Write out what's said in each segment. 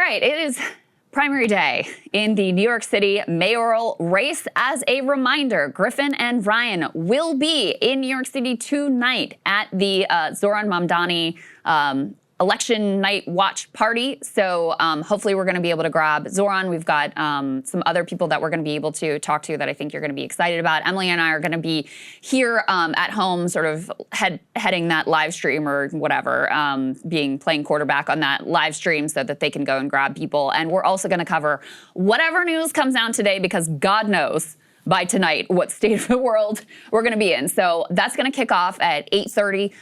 right, it is primary day in the New York City mayoral race. As a reminder, Griffin and Ryan will be in New York City tonight at the Zohran Mamdani election night watch party. So hopefully we're going to be able to grab Zohran. We've got some other people that we're going to be able to talk to that I think you're going to be excited about. Emily and I are going to be here at home, sort of heading that live stream or whatever, playing quarterback on that live stream so that they can go and grab people. And we're also going to cover whatever news comes out today, because God knows by tonight what state of the world we're going to be in. So that's going to kick off at 8:30.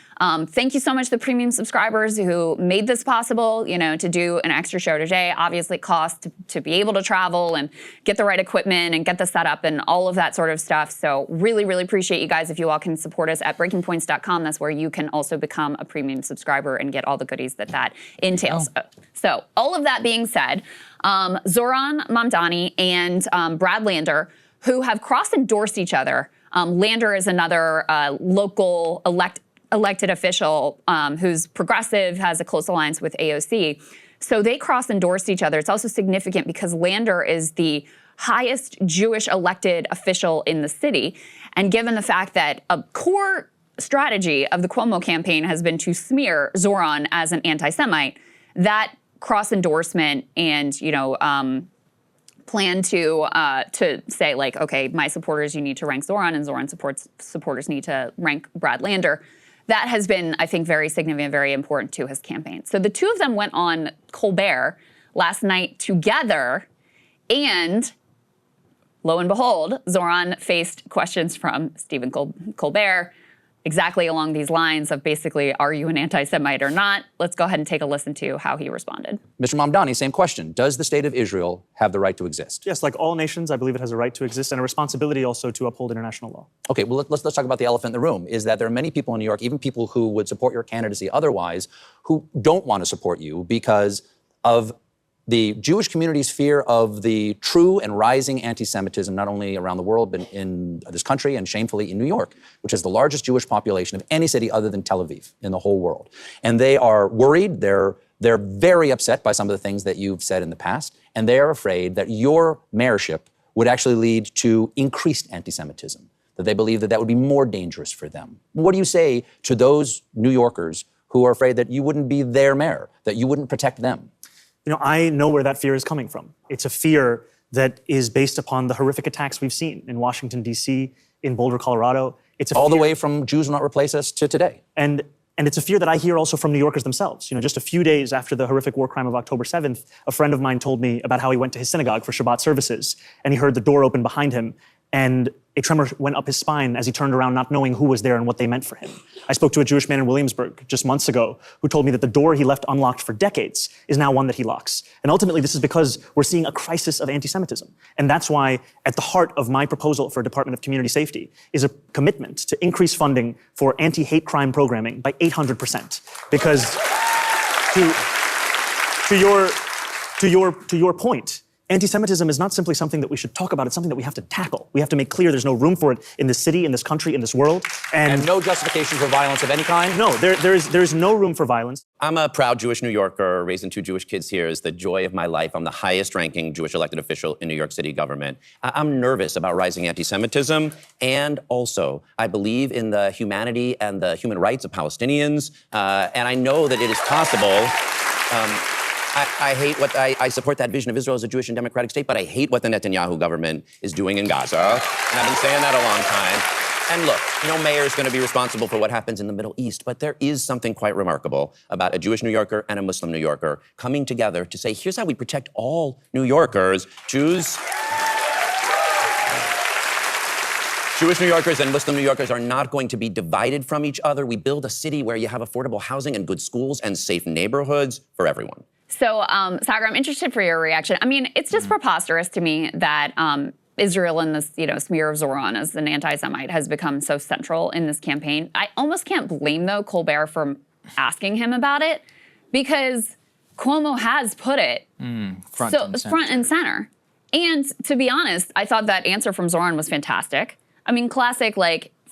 Thank you so much to the premium subscribers who made this possible, to do an extra show today. Obviously, it costs to be able to travel and get the right equipment and get the setup and all of that sort of stuff. So really, really appreciate you guys. If you all can support us at breakingpoints.com, that's where you can also become a premium subscriber and get all the goodies that entails. Oh. So all of that being said, Zohran Mamdani and Brad Lander, who have cross-endorsed each other. Lander is another local elected official who's progressive, has a close alliance with AOC. So they cross-endorsed each other. It's also significant because Lander is the highest Jewish elected official in the city. And given the fact that a core strategy of the Cuomo campaign has been to smear Zohran as an anti-Semite, that cross-endorsement and, plan to say, like, okay, my supporters, you need to rank Zohran, and Zohran supporters need to rank Brad Lander. That has been, I think, very significant, very important to his campaign. So the two of them went on Colbert last night together, and lo and behold, Zohran faced questions from Stephen Colbert, exactly along these lines of basically, are you an anti-Semite or not? Let's go ahead and take a listen to how he responded. Mr. Mamdani, same question. Does the state of Israel have the right to exist? Yes, like all nations, I believe it has a right to exist and a responsibility also to uphold international law. Okay, well, let's talk about the elephant in the room, is that there are many people in New York, even people who would support your candidacy otherwise, who don't want to support you because of the Jewish community's fear of the true and rising anti-Semitism, not only around the world, but in this country and shamefully in New York, which has the largest Jewish population of any city other than Tel Aviv in the whole world. And they are worried, they're very upset by some of the things that you've said in the past, and they are afraid that your mayorship would actually lead to increased anti-Semitism, that they believe that would be more dangerous for them. What do you say to those New Yorkers who are afraid that you wouldn't be their mayor, that you wouldn't protect them? I know where that fear is coming from. It's a fear that is based upon the horrific attacks we've seen in Washington, D.C., in Boulder, Colorado. It's all the way from Jews will not replace us to today. And it's a fear that I hear also from New Yorkers themselves. Just a few days after the horrific war crime of October 7th, a friend of mine told me about how he went to his synagogue for Shabbat services, and he heard the door open behind him, and a tremor went up his spine as he turned around, not knowing who was there and what they meant for him. I spoke to a Jewish man in Williamsburg just months ago who told me that the door he left unlocked for decades is now one that he locks. And ultimately, this is because we're seeing a crisis of anti-Semitism. And that's why at the heart of my proposal for a Department of Community Safety is a commitment to increase funding for anti-hate crime programming by 800%. Because to your point, anti-Semitism is not simply something that we should talk about, it's something that we have to tackle. We have to make clear there's no room for it in this city, in this country, in this world. And no justification for violence of any kind? No, there is no room for violence. I'm a proud Jewish New Yorker, raising two Jewish kids here is the joy of my life. I'm the highest ranking Jewish elected official in New York City government. I'm nervous about rising anti-Semitism, and also I believe in the humanity and the human rights of Palestinians, and I know that it is possible. I support that vision of Israel as a Jewish and democratic state, but I hate what the Netanyahu government is doing in Gaza. And I've been saying that a long time. And look, no mayor is going to be responsible for what happens in the Middle East, but there is something quite remarkable about a Jewish New Yorker and a Muslim New Yorker coming together to say, here's how we protect all New Yorkers, Jewish New Yorkers and Muslim New Yorkers are not going to be divided from each other. We build a city where you have affordable housing and good schools and safe neighborhoods for everyone. So, Saagar, I'm interested for your reaction. I mean, it's just preposterous to me that Israel and this, smear of Zohran as an anti-Semite has become so central in this campaign. I almost can't blame, though, Colbert for asking him about it, because Cuomo has put it front and center. And to be honest, I thought that answer from Zohran was fantastic. I mean, classic,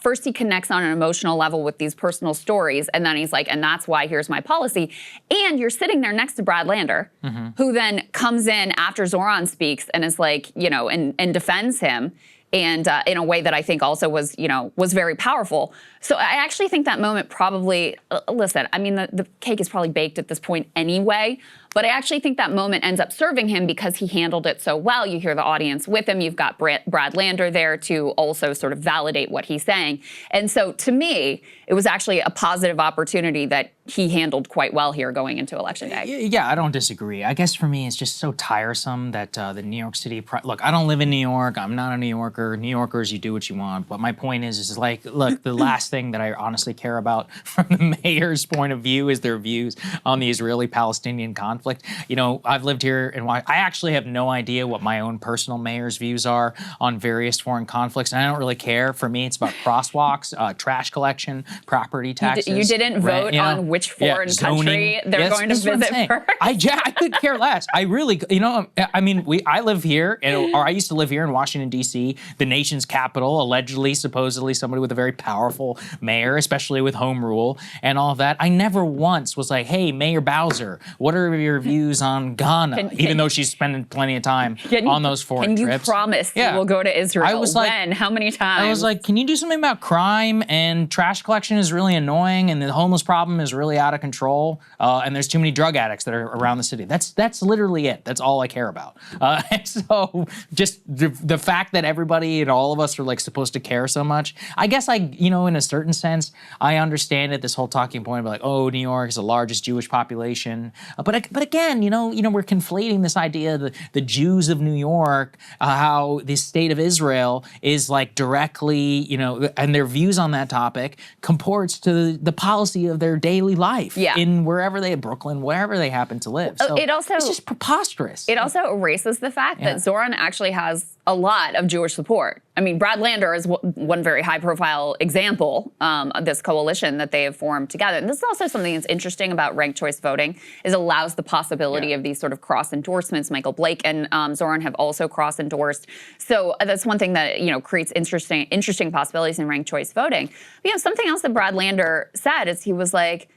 first he connects on an emotional level with these personal stories, and then he's like, and that's why here's my policy. And you're sitting there next to Brad Lander, who then comes in after Zohran speaks and is like, you know, and defends him. And in a way that I think also was, you know, was very powerful. So I actually think that moment probably, listen, I mean, the cake is probably baked at this point anyway, but I actually think that moment ends up serving him because he handled it so well. You hear the audience with him. You've got Brad Lander there to also sort of validate what he's saying. And so to me, it was actually a positive opportunity that he handled quite well here going into Election Day. Yeah, I don't disagree. I guess for me, it's just so tiresome that the New York City, look, I don't live in New York. I'm not a New Yorker. New Yorkers, you do what you want. But my point is like, look, the last thing that I honestly care about from the mayor's point of view is their views on the Israeli-Palestinian conflict. You know, I've lived here and I actually have no idea what my own personal mayor's views are on various foreign conflicts, and I don't really care. For me, it's about crosswalks, trash collection, property taxes. You didn't vote on which foreign country they're going to visit first? I could care less. I really, you know, I mean, I live here, or I used to live here in Washington, D.C., the nation's capital, allegedly, supposedly somebody with a very powerful mayor, especially with home rule and all of that. I never once was like, hey, Mayor Bowser, what are your views on Ghana? Even though she's spending plenty of time on those foreign trips. Can you promise you will go to Israel? I was like, when? How many times? I was like, can you do something about crime and trash collection is really annoying and the homeless problem is really out of control and there's too many drug addicts that are around the city. That's literally it. That's all I care about. And so just the fact that everybody and all of us are like supposed to care so much, I guess you know, in a certain sense, I understand it, this whole talking point about like, oh, New York is the largest Jewish population. But again, you know, we're conflating this idea that the Jews of New York, how the state of Israel is like directly, you know, and their views on that topic comports to the policy of their daily life in wherever Brooklyn, wherever they happen to live. So it's just preposterous. It also erases the fact that Zohran actually has a lot of Jewish support. I mean, Brad Lander is one very high-profile example of this coalition that they have formed together. And this is also something that's interesting about ranked choice voting, is it allows the possibility of these sort of cross-endorsements. Michael Blake and Zohran have also cross-endorsed. So that's one thing that, you know, creates interesting possibilities in ranked choice voting. But, you know, something else that Brad Lander said is he was like,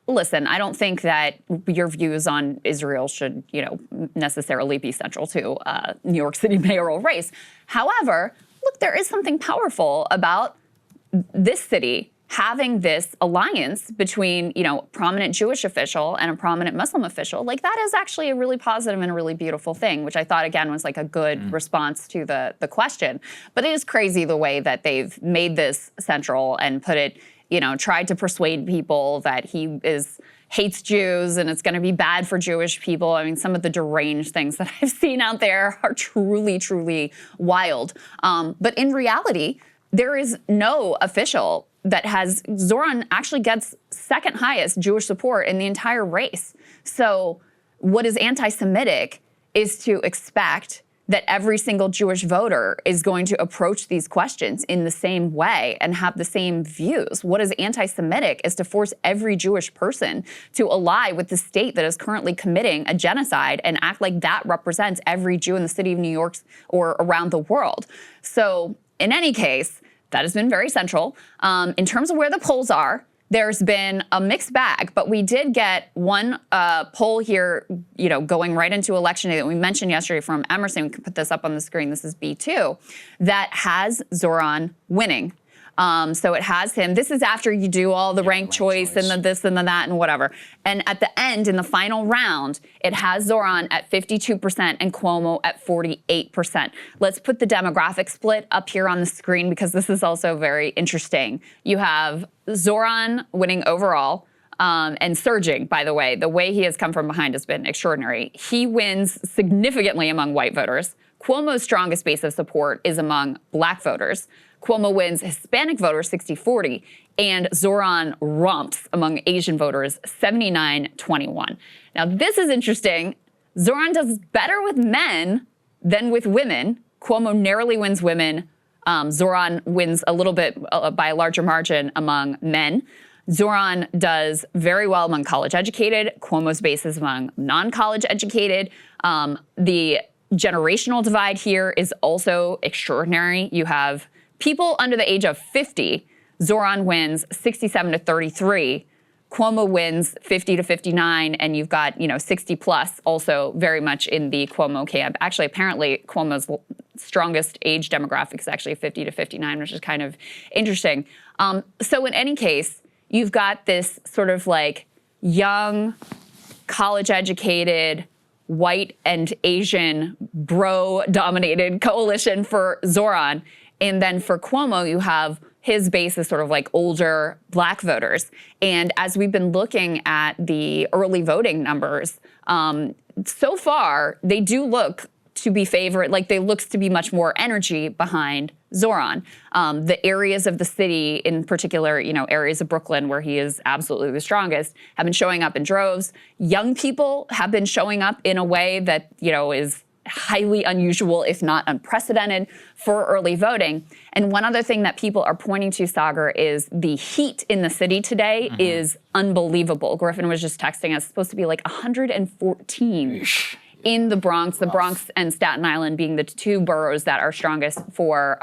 listen, I don't think that your views on Israel should, you know, necessarily be central to New York City mayoral race. However, look, there is something powerful about this city having this alliance between, you know, a prominent Jewish official and a prominent Muslim official. Like, that is actually a really positive and a really beautiful thing, which I thought, again, was like a good response to the question. But it is crazy the way that they've made this central and put it, you know, tried to persuade people that he hates Jews and it's going to be bad for Jewish people. I mean, some of the deranged things that I've seen out there are truly, truly wild. But in reality, there is no official that has, Zohran actually gets second highest Jewish support in the entire race. So what is anti-Semitic is to expect that every single Jewish voter is going to approach these questions in the same way and have the same views. What is anti-Semitic is to force every Jewish person to ally with the state that is currently committing a genocide and act like that represents every Jew in the city of New York or around the world. So in any case, that has been very central. In terms of where the polls are, there's been a mixed bag, but we did get one poll here, you know, going right into Election Day that we mentioned yesterday from Emerson. We can put this up on the screen. This is B2, that has Zohran winning. So it has him. This is after you do all the ranked choice and the this and the that and whatever. And at the end, in the final round, it has Zohran at 52% and Cuomo at 48%. Let's put the demographic split up here on the screen because this is also very interesting. You have Zohran winning overall. And surging, by the way he has come from behind has been extraordinary. He wins significantly among white voters. Cuomo's strongest base of support is among black voters. Cuomo wins Hispanic voters 60-40, and Zohran romps among Asian voters 79-21. Now, this is interesting. Zohran does better with men than with women. Cuomo narrowly wins women. Zohran wins a little bit by a larger margin among men. Zohran does very well among college-educated. Cuomo's base is among non-college educated. The generational divide here is also extraordinary. You have people under the age of 50, Zohran wins 67-33. Cuomo wins 50-59, and you've got 60 plus also very much in the Cuomo camp. Actually, apparently Cuomo's strongest age demographic is actually 50-59, which is kind of interesting. So in any case, you've got this sort of like young, college-educated, white and Asian bro-dominated coalition for Zohran, and then for Cuomo you have his base is sort of like older black voters. And as we've been looking at the early voting numbers, so far they do look to be favored, like there looks to be much more energy behind Zohran. The areas of the city, in particular, areas of Brooklyn where he is absolutely the strongest, have been showing up in droves. Young people have been showing up in a way that, is highly unusual, if not unprecedented, for early voting. And one other thing that people are pointing to, Saagar, is the heat in the city today is unbelievable. Griffin was just texting us, it's supposed to be like 114 in the Bronx. The Bronx and Staten Island being the two boroughs that are strongest for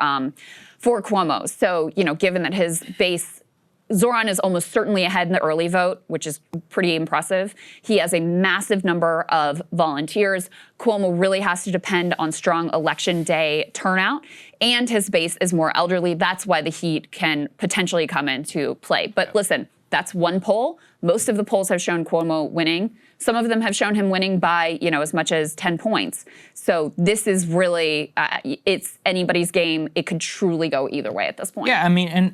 Cuomo. So, given that his base, Zohran is almost certainly ahead in the early vote, which is pretty impressive. He has a massive number of volunteers. Cuomo really has to depend on strong election day turnout, and his base is more elderly. That's why the heat can potentially come into play. But listen, that's one poll. Most of the polls have shown Cuomo winning. Some of them have shown him winning by, as much as 10 points. So this is really, it's anybody's game. It could truly go either way at this point. Yeah, I mean, and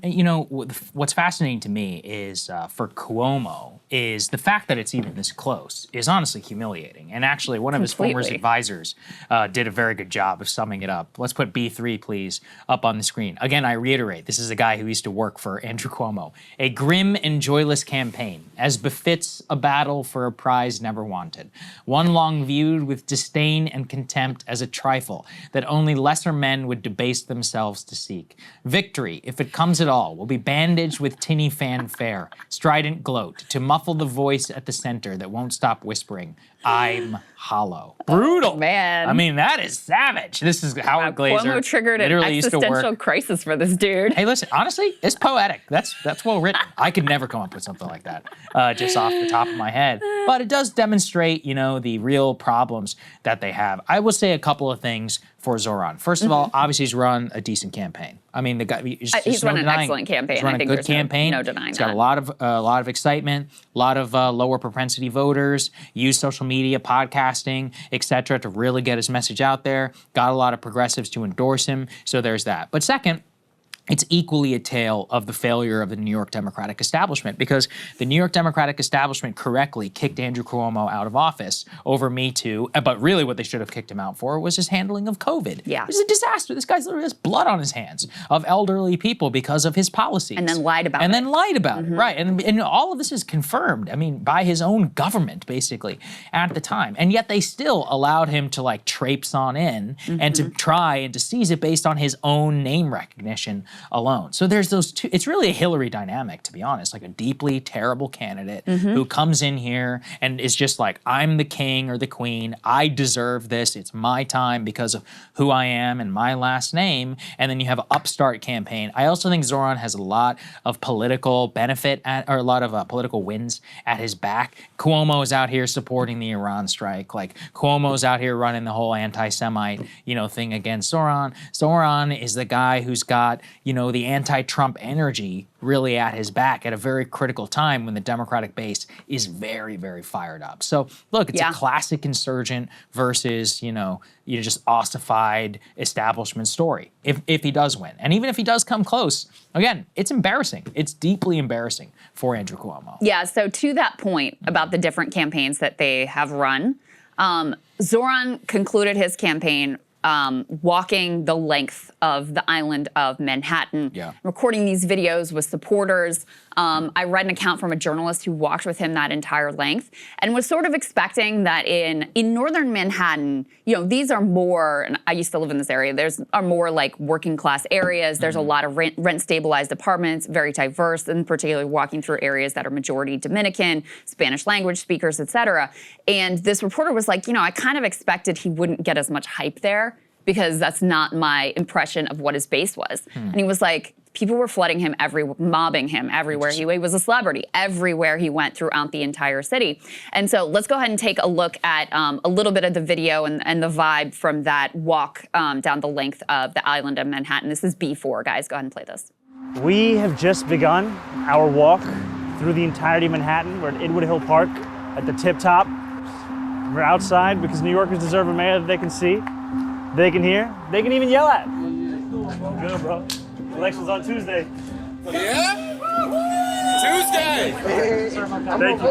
what's fascinating to me is for Cuomo is the fact that it's even this close is honestly humiliating. And actually, one of his former advisors did a very good job of summing it up. Let's put B3, please, up on the screen. Again, I reiterate, this is a guy who used to work for Andrew Cuomo. A grim and joyless campaign, as befits a battle for a prize never wanted. One long viewed with disdain and contempt as a trifle that only lesser men would debase themselves to seek. Victory, if it comes at all, will be bandaged with tinny fanfare, strident gloat, to muffle the voice at the center that won't stop whispering, I'm hollow. Brutal. Oh, man. I mean, that is savage. This is Howard Glazer. Cuomo triggered an existential crisis for this dude. Hey, listen, honestly, it's poetic. That's well written. I could never come up with something like that just off the top of my head. But it does demonstrate, the real problems that they have. I will say a couple of things for Zohran. First of all, obviously he's run a decent campaign. I mean, the guy he's run an excellent campaign. He's run a good campaign. No denying he's that. got a lot of excitement, a lot of lower propensity voters. Used social media, podcasting, etc., to really get his message out there. Got a lot of progressives to endorse him. So there's that. But second, it's equally a tale of the failure of the New York Democratic establishment, because the New York Democratic establishment correctly kicked Andrew Cuomo out of office over Me Too, but really what they should have kicked him out for was his handling of COVID. Yeah. It was a disaster. This guy literally has blood on his hands of elderly people because of his policies. And then lied about it. Right. And all of this is confirmed, by his own government, basically, at the time. And yet they still allowed him to, traipse on in and to try and to seize it based on his own name recognition alone. So there's those two. It's really a Hillary dynamic, to be honest, like a deeply terrible candidate who comes in here and is just like, I'm the king or the queen. I deserve this. It's my time because of who I am and my last name. And then you have an upstart campaign. I also think Zohran has a lot of political benefit or a lot of political wins at his back. Cuomo is out here supporting the Iran strike. Cuomo's out here running the whole anti-Semite, thing against Zohran. Zohran is the guy who's got, the anti-Trump energy really at his back at a very critical time when the Democratic base is very, very fired up. So look, it's a classic insurgent versus, just ossified establishment story if he does win. And even if he does come close, again, it's embarrassing. It's deeply embarrassing for Andrew Cuomo. Yeah, so to that point about the different campaigns that they have run, Zohran concluded his campaign walking the length of the island of Manhattan, recording these videos with supporters. I read an account from a journalist who walked with him that entire length and was sort of expecting that in northern Manhattan, these are more, and I used to live in this area, are more like working class areas. There's a lot of rent stabilized apartments, very diverse, and particularly walking through areas that are majority Dominican, Spanish language speakers, et cetera. And this reporter was like, I kind of expected he wouldn't get as much hype there because that's not my impression of what his base was. And he was like, people were flooding him, mobbing him everywhere he went. He was a celebrity everywhere he went throughout the entire city. And so let's go ahead and take a look at a little bit of the video and the vibe from that walk down the length of the island of Manhattan. This is B4, guys. Go ahead and play this. We have just begun our walk through the entirety of Manhattan. We're at Inwood Hill Park at the tip top. We're outside because New Yorkers deserve a mayor that they can see, they can hear, they can even yell at. Good, bro. Election's on Tuesday. Yeah? Tuesday! Thank you.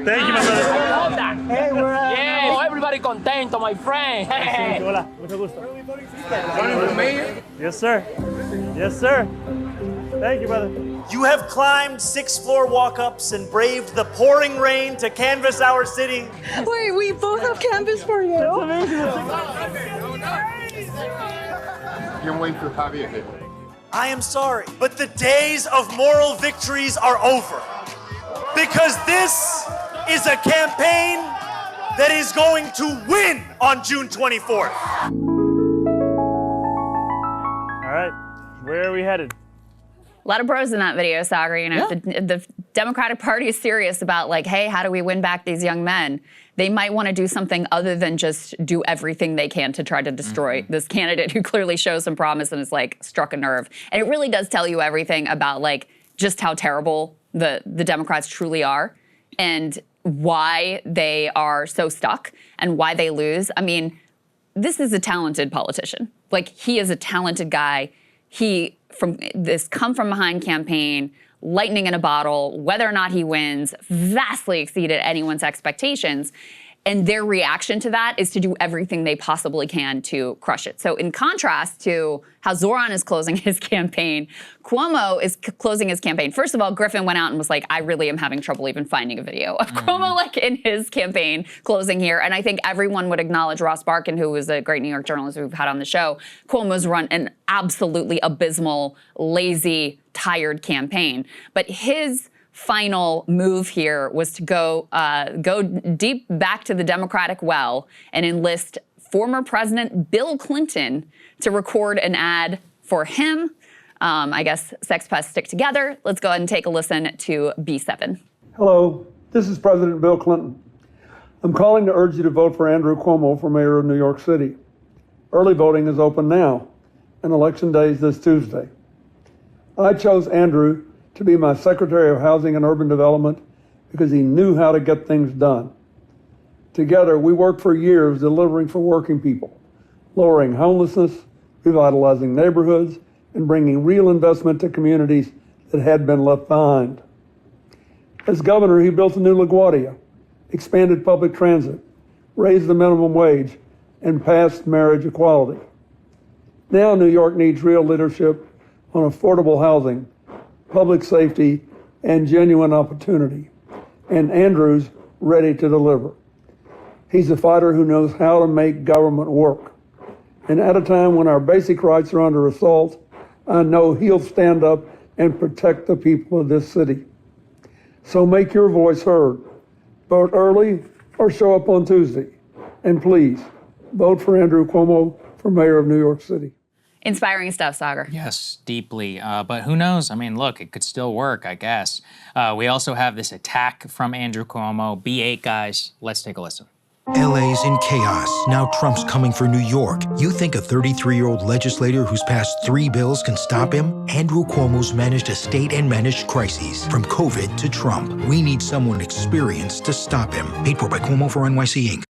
Thank you, my brother. Hey, we're Yeah, everybody contento, my friend. Hey. Hola, mucho gusto. Running for mayor? Yes, sir. Yes, sir. Thank you, brother. You have climbed 6-floor walk-ups and braved the pouring rain to canvass our city. Wait, we both have canvas for you. That's amazing. Can't wait to have you here. I am sorry, but the days of moral victories are over. Because this is a campaign that is going to win on June 24th. All right, where are we headed? A lot of bros in that video, Saagar. You know, if the Democratic Party is serious about like, hey, how do we win back these young men? They might want to do something other than just do everything they can to try to destroy this candidate who clearly shows some promise and is like struck a nerve. And it really does tell you everything about like just how terrible the Democrats truly are and why they are so stuck and why they lose. I mean, this is a talented politician. Like, he is a talented guy. He, from this come from behind campaign, lightning in a bottle, whether or not he wins, vastly exceeded anyone's expectations. And their reaction to that is to do everything they possibly can to crush it. So in contrast to how Zohran is closing his campaign, Cuomo is closing his campaign. First of all, Griffin went out and was like, I really am having trouble even finding a video of Cuomo like in his campaign closing here. And I think everyone would acknowledge Ross Barkin, who was a great New York journalist we've had on the show. Cuomo's run an absolutely abysmal, lazy, tired campaign. But his final move here was to go deep back to the Democratic well and enlist former President Bill Clinton to record an ad for him. I guess sex pests stick together. Let's go ahead and take a listen to B7. Hello, this is President Bill Clinton. I'm calling to urge you to vote for Andrew Cuomo for mayor of New York City. Early voting is open now, and election day is this Tuesday. I chose Andrew to be my Secretary of Housing and Urban Development because he knew how to get things done. Together, we worked for years delivering for working people, lowering homelessness, revitalizing neighborhoods, and bringing real investment to communities that had been left behind. As governor, he built a new LaGuardia, expanded public transit, raised the minimum wage, and passed marriage equality. Now New York needs real leadership on affordable housing, public safety, and genuine opportunity. And Andrew's ready to deliver. He's a fighter who knows how to make government work. And at a time when our basic rights are under assault, I know he'll stand up and protect the people of this city. So make your voice heard. Vote early or show up on Tuesday. And please, vote for Andrew Cuomo for mayor of New York City. Inspiring stuff, Saagar. Yes, deeply. But who knows? I mean, look, it could still work, I guess. We also have this attack from Andrew Cuomo. B8, guys. Let's take a listen. LA's in chaos. Now Trump's coming for New York. You think a 33-year-old legislator who's passed 3 bills can stop him? Andrew Cuomo's managed a state and managed crises, from COVID to Trump. We need someone experienced to stop him. Paid for by Cuomo for NYC Inc.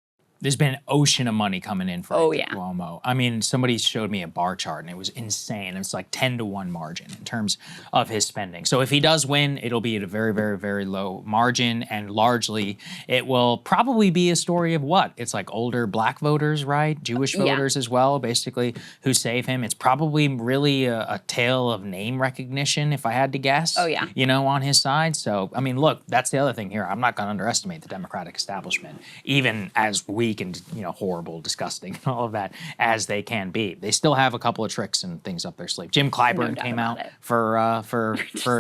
There's been an ocean of money coming in for Andrew yeah. Cuomo. I mean, somebody showed me a bar chart, and it was insane. It's like 10-to-1 margin in terms of his spending. So if he does win, it'll be at a very, very, very low margin, and largely it will probably be a story of what? It's like older black voters, right? Jewish voters as well, basically, who save him. It's probably really a tale of name recognition, if I had to guess. Oh, yeah. You know, on his side. So, I mean, look, that's the other thing here. I'm not going to underestimate the Democratic establishment, even as weak and, you know, horrible, disgusting, and all of that as they can be. They still have a couple of tricks and things up their sleeve. Jim Clyburn came out for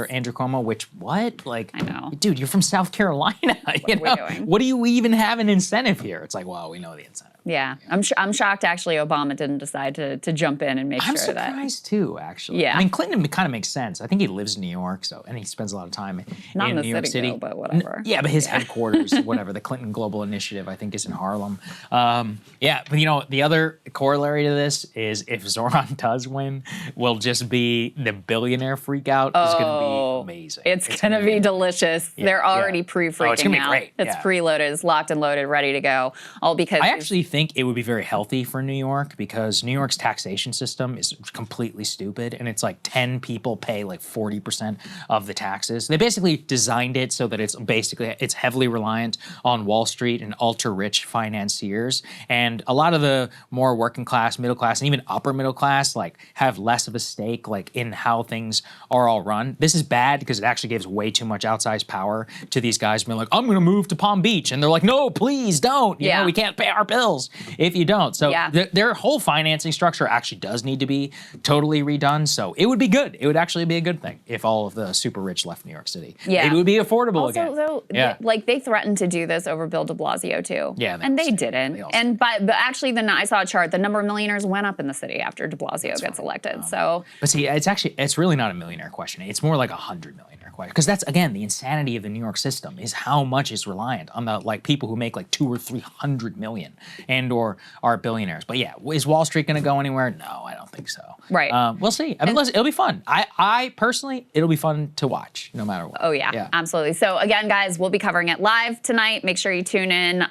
Andrew Cuomo, which, what? Like, I know. Dude, you're from South Carolina. What are we doing? What do you even have an incentive here? It's like, well, we know the incentive. Yeah, I'm shocked actually Obama didn't decide to jump in and make I'm sure that. surprised too, actually. Yeah. I mean, Clinton kind of makes sense. I think he lives in New York, and he spends a lot of time Not in in the New York city, City. though, but whatever. Yeah, but his headquarters, whatever, the Clinton Global Initiative, I think, is in Harlem. Yeah, but the other corollary to this is if Zohran does win, will just be the billionaire freak out is going to be amazing. It's going to be delicious. They're already pre-freaking it's gonna be out. great. It's preloaded, it's locked and loaded, ready to go. All because I actually think it would be very healthy for New York because New York's taxation system is completely stupid, and it's like 10 people pay like 40% of the taxes. They basically designed it so that it's heavily reliant on Wall Street and ultra-rich financiers, and a lot of the more working class, middle class, and even upper middle class like have less of a stake like in how things are all run. This is bad because it actually gives way too much outsized power to these guys being like, I'm going to move to Palm Beach, and they're like, no, please don't. You know, we can't pay our bills if you don't. So their whole financing structure actually does need to be totally redone. So it would be good. It would actually be a good thing if all of the super rich left New York City. Yeah. It would be affordable also, again. Though, like they threatened to do this over Bill de Blasio too. Yeah, and they didn't. But actually, I saw a chart. The number of millionaires went up in the city after de Blasio gets elected. But see, it's really not a millionaire question. It's more like a 100 millionaire question. Because that's, again, the insanity of the New York system is how much is reliant on the like people who make like 200 or 300 million and or are billionaires. But yeah, is Wall Street going to go anywhere? No, I don't think so. Right. We'll see. I mean, listen, it'll be fun. I personally, it'll be fun to watch no matter what. Oh yeah, absolutely. So again, guys, we'll be covering it live tonight. Make sure you tune in.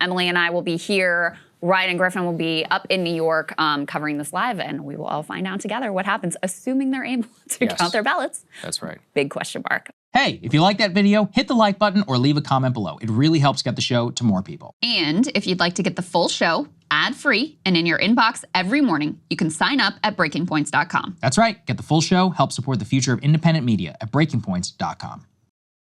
Emily and I will be here. Ryan and Griffin will be up in New York covering this live, and we will all find out together what happens, assuming they're able to count their ballots. That's right. Big question mark. Hey, if you like that video, hit the like button or leave a comment below. It really helps get the show to more people. And if you'd like to get the full show ad-free and in your inbox every morning, you can sign up at breakingpoints.com. That's right. Get the full show, help support the future of independent media at breakingpoints.com.